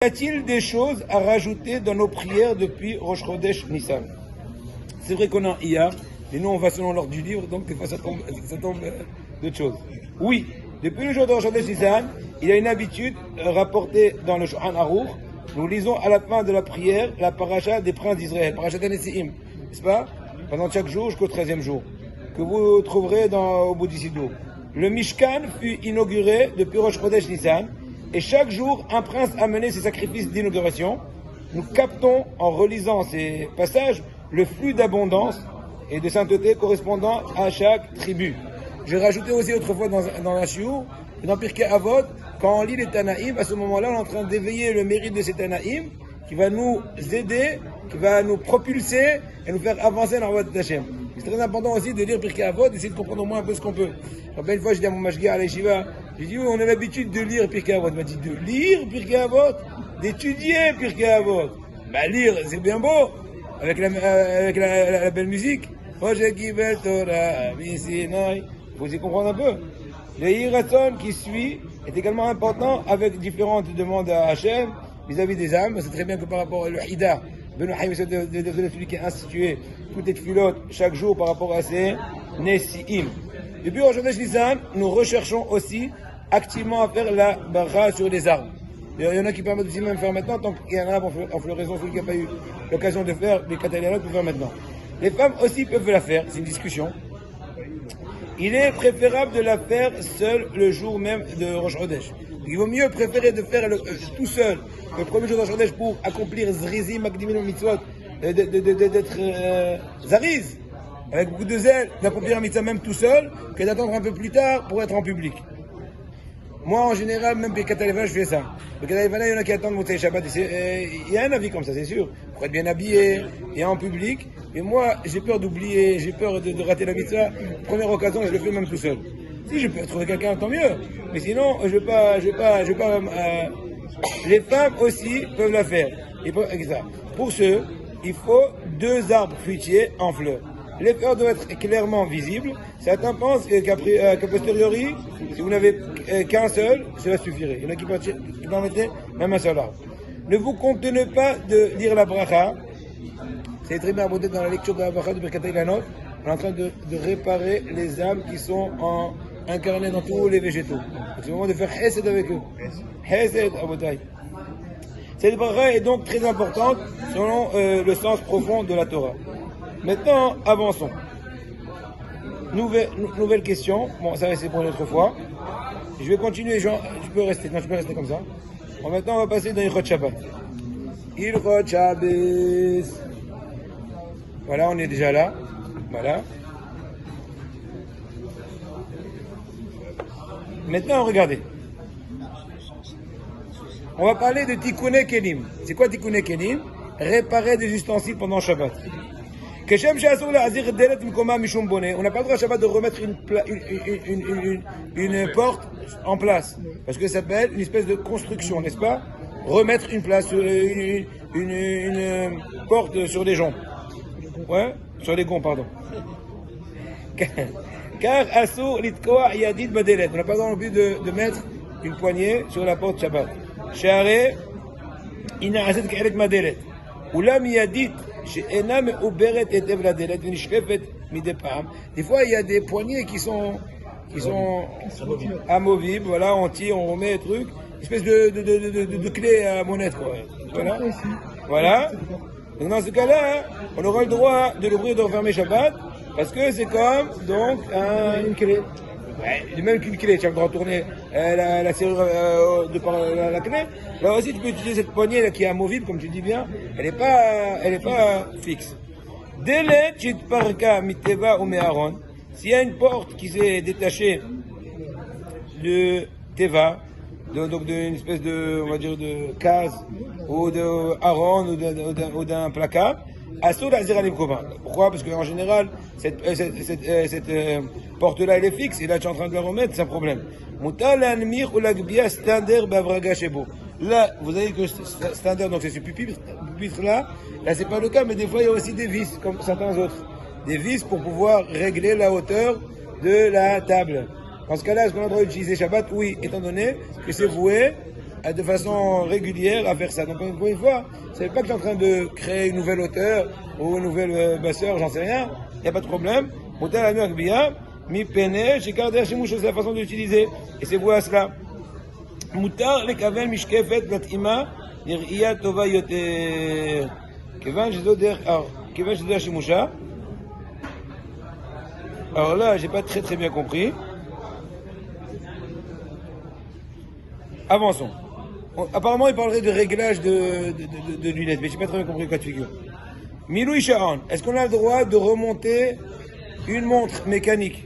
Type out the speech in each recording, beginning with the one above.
Y a-t-il des choses à rajouter dans nos prières depuis Rosh Chodesh Nissan? C'est vrai qu'on a hier, mais nous on va selon l'ordre du livre, donc des fois ça tombe d'autres choses. Oui, depuis le jour de Rosh Chodesh Nissan, il y a une habitude rapportée dans le Shulchan Aruch. Nous lisons à la fin de la prière la paracha des princes d'Israël, paracha Nesim, n'est-ce pas? Pendant chaque jour jusqu'au 13e jour, que vous trouverez au bout du Siddur. Le Mishkan fut inauguré depuis Rosh Chodesh Nissan. Et chaque jour, un prince amenait ses sacrifices d'inauguration. Nous captons, en relisant ces passages, le flux d'abondance et de sainteté correspondant à chaque tribu. J'ai rajouté aussi autrefois dans la Shiur, dans Pirkei Avot, quand on lit les Tanaïm, à ce moment-là, on est en train d'éveiller le mérite de ces Tanaïm, qui va nous aider, qui va nous propulser et nous faire avancer dans la voie de Hachem. C'est très important aussi de lire Pirkei Avot, d'essayer de comprendre au moins un peu ce qu'on peut. Une fois, je dis à mon mashgiach à l'Yeshiva, j'ai dit, oui, on a l'habitude de lire Pirkei Avot. Il m'a dit, de lire Pirkei Avot, d'étudier Pirkei Avot. Bah, lire, c'est bien beau, avec la belle musique. Faut y comprendre un peu. Le Yiraton qui suit est également important avec différentes demandes à Hachem vis-à-vis des âmes. C'est très bien que par rapport à l'Hida, Benoît Haïm, c'est celui qui a institué toutes les filotes chaque jour par rapport à ces Nessi'im. Depuis Rosh Chodesh Nissan, nous recherchons aussi activement à faire la bracha sur les arbres. Il y en a qui permettent aussi même faire maintenant, tant qu'il y en a en floraison, celui qui n'a pas eu l'occasion de faire, les cataléens peuvent faire maintenant. Les femmes aussi peuvent la faire, c'est une discussion. Il est préférable de la faire seule le jour même de Rosh Chodesh. Il vaut mieux préférer de faire tout seul le premier jour de Rosh Chodesh pour accomplir Zrizi, Makdimin, Mitzvot, d'être Zariz, avec beaucoup de zèle, d'accomplir un mitzvah même tout seul, que d'attendre un peu plus tard pour être en public. Moi, en général, même Birkat HaLevana, je fais ça. Birkat HaLevana, il y en a qui attendent Motzei Shabbat. Il y a un avis comme ça, c'est sûr. Pour être bien habillé et en public. Mais moi, j'ai peur d'oublier, j'ai peur de rater la mitzvah. Première occasion, je le fais même tout seul. Si je peux trouver quelqu'un, tant mieux. Mais sinon, je vais pas. Les femmes aussi peuvent la faire. Pour ce, il faut 2 arbres fruitiers en fleurs. Les fleurs doivent être clairement visibles. Certains pensent qu'à posteriori, si vous n'avez qu'un seul, cela suffirait. Il y en a qui en mettaient même un seul arbre. Ne vous contenez pas de lire la bracha. C'est très bien abordé dans la lecture de la bracha de Birkat HaIlanot. On est en train de réparer les âmes qui sont incarnées dans tous les végétaux. C'est le moment de faire chesed avec eux. Chesed, abotai. Cette bracha est donc très importante selon le sens profond de la Torah. Maintenant, avançons. Nouvelle question. Bon, ça va c'est pour une autre fois. Je vais continuer. Tu peux rester comme ça. Bon, maintenant, on va passer dans Ilchot Shabbat. Ilchot Shabbos. Voilà, on est déjà là. Voilà. Maintenant, regardez. On va parler de Tikkuné Kelim. C'est quoi Tikkuné Kelim? Réparer des ustensiles pendant Shabbat. On n'a pas le droit à Shabbat de remettre une porte en place. Parce que ça s'appelle une espèce de construction, n'est-ce pas? Remettre une place, une porte sur des joncs. Ouais? Sur les gonds, pardon. Car Asur Litkoa Yadid Badelet. On n'a pas le droit non plus de mettre une poignée sur la porte Shabbat. Share Ina Aset Karet Madelet. Oulam Yadid. Des fois, il y a des poignées qui sont amovibles. Voilà, on tire, on remet les trucs. Une espèce de clé à monnaie, quoi. Voilà. Donc, dans ce cas-là, on aura le droit de l'ouvrir et de refermer Shabbat, parce que c'est comme, donc, une clé. Ouais, même qu'une clé, tu as le droit de tourner la serrure de par la clé. Là aussi, tu peux utiliser cette poignée là, qui est amovible, comme tu dis bien. Elle est pas fixe. Dès Chitparka Miteva ou Meharon, s'il y a une porte qui s'est détachée de Teva, donc d'une espèce de, on va dire, de case, ou de Aaron, ou d'un placard, pourquoi? Parce qu'en général, cette porte-là, elle est fixe, et là, tu es en train de la remettre, c'est un problème. Là, vous avez que standard, donc c'est ce pupitre-là. Là, c'est pas le cas, mais des fois, il y a aussi des vis, comme certains autres. Des vis pour pouvoir régler la hauteur de la table. Dans ce cas-là, est-ce qu'on a le droit d'utiliser Shabbat? Oui, étant donné que c'est voué de façon régulière à faire ça. Donc, encore une fois, c'est pas que tu es en train de créer une nouvelle auteur ou une nouvelle basseur, j'en sais rien. Il n'y a pas de problème. Moutar la nuagbiya, mi pene, chez Karder, chez Mouche, c'est la façon d'utiliser. Et c'est vous à cela. Moutar, les kavel, mishkefet, lat'ima, nir'iyat tova yoter. Kevan, j'ai d'autres chez Moucha. Alors là, j'ai pas très bien compris. Avançons. Apparemment, il parlerait de réglage de lunettes, mais j'ai pas très bien compris le cas de figure. Milou Sharon, est-ce qu'on a le droit de remonter une montre mécanique?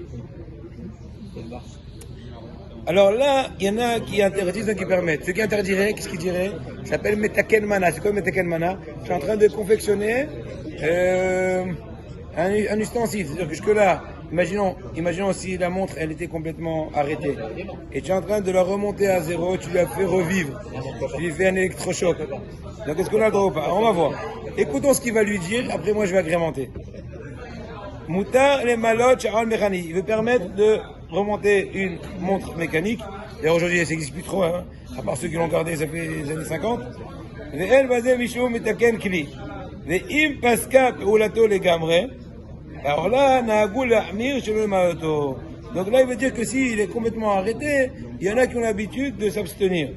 Alors là, il y en a qui interdisent, et qui permettent. Ceux qui interdiraient, qu'est-ce qu'ils diraient? Ça s'appelle Metaken Mana. C'est quoi Metaken Mana? Je suis en train de confectionner un ustensile. C'est-à-dire que jusque-là, imaginons si la montre, elle était complètement arrêtée. Et tu es en train de la remonter à zéro, tu lui as fait revivre. Tu lui fais un électrochoc. Donc est-ce qu'on a le droit ou pas? Alors, on va voir. Écoutons ce qu'il va lui dire, après moi je vais agrémenter. Moutar les malot Sharon Mechani. Il veut permettre de remonter une montre mécanique. D'ailleurs aujourd'hui elle n'existe plus trop, hein, à part ceux qui l'ont gardé, ça fait les années 50. Ve'el bazeh mishum metaken kli. Ve'im paska peulato legamre. Alors là, na'agul la'amir shelo ma'oto. Donc là il veut dire que s'il est complètement arrêté, il y en a qui ont l'habitude de s'abstenir.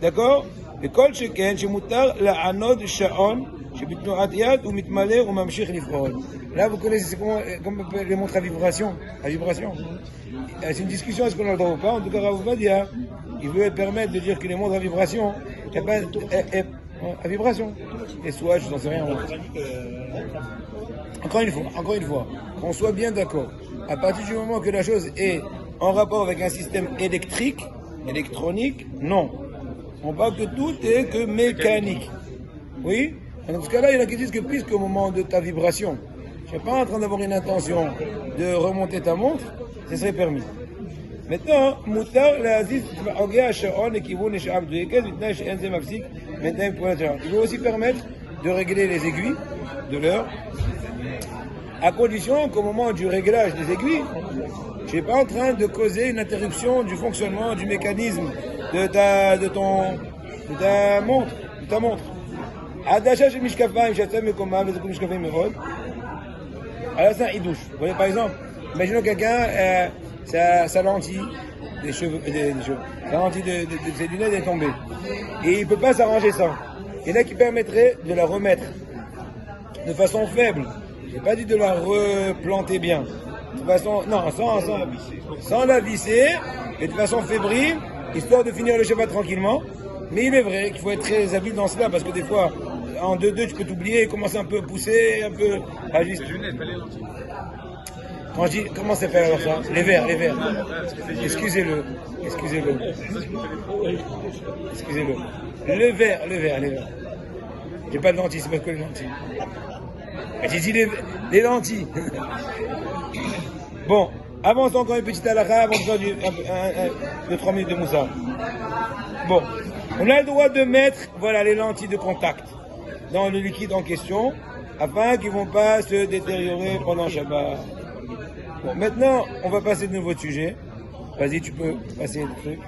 D'accord? Et kol sheken shemutar la'anod sha'on. Là, vous connaissez comment les montres à vibration. C'est une discussion, est-ce qu'on a le droit ou pas? En tout cas, Ravouvadia, il veut permettre de dire que les montres à vibration, à vibration. Et soit, je n'en sais rien. Encore une fois, qu'on soit bien d'accord. À partir du moment que la chose est en rapport avec un système électronique, non. On parle que tout est que mécanique. Oui? Dans ce cas-là, il y en a qui disent que puisqu'au moment de ta vibration, tu n'es pas en train d'avoir une intention de remonter ta montre, ce serait permis. Maintenant, Moutar, il veut aussi permettre de régler les aiguilles de l'heure, à condition qu'au moment du réglage des aiguilles, tu n'es pas en train de causer une interruption du fonctionnement du mécanisme de ta montre. Adachat chez Mishkafim, Chatem et Koma, Vezeko Mishkafim Merod. Alors, c'est un idouche. Vous voyez, par exemple, imaginons quelqu'un, sa lentille, sa lentille de ses lunettes est tombée. Et il ne peut pas s'arranger ça. Il y en a qui permettraient de la remettre de façon faible. Je n'ai pas dit de la replanter bien. De façon, non, sans la visser, et de façon fébrile, histoire de finir le Shabbat tranquillement. Mais il est vrai qu'il faut être très habile dans cela, parce que des fois, en 2-2, tu peux t'oublier, commencer un peu à pousser, un peu à juste... Quand je dis, comment c'est fait alors ça? Les verres. Excusez-le. Le verre. J'ai pas de lentilles, c'est parce que les lentilles. J'ai dit les lentilles. Bon, avançons encore une petite halakha avant de faire de 3 minutes de moussa. Bon, on a le droit de mettre, les lentilles de contact dans le liquide en question, afin qu'ils ne vont pas se détériorer pendant Shabbat. Bon, maintenant, on va passer de nouveaux sujets. Vas-y, tu peux passer le truc.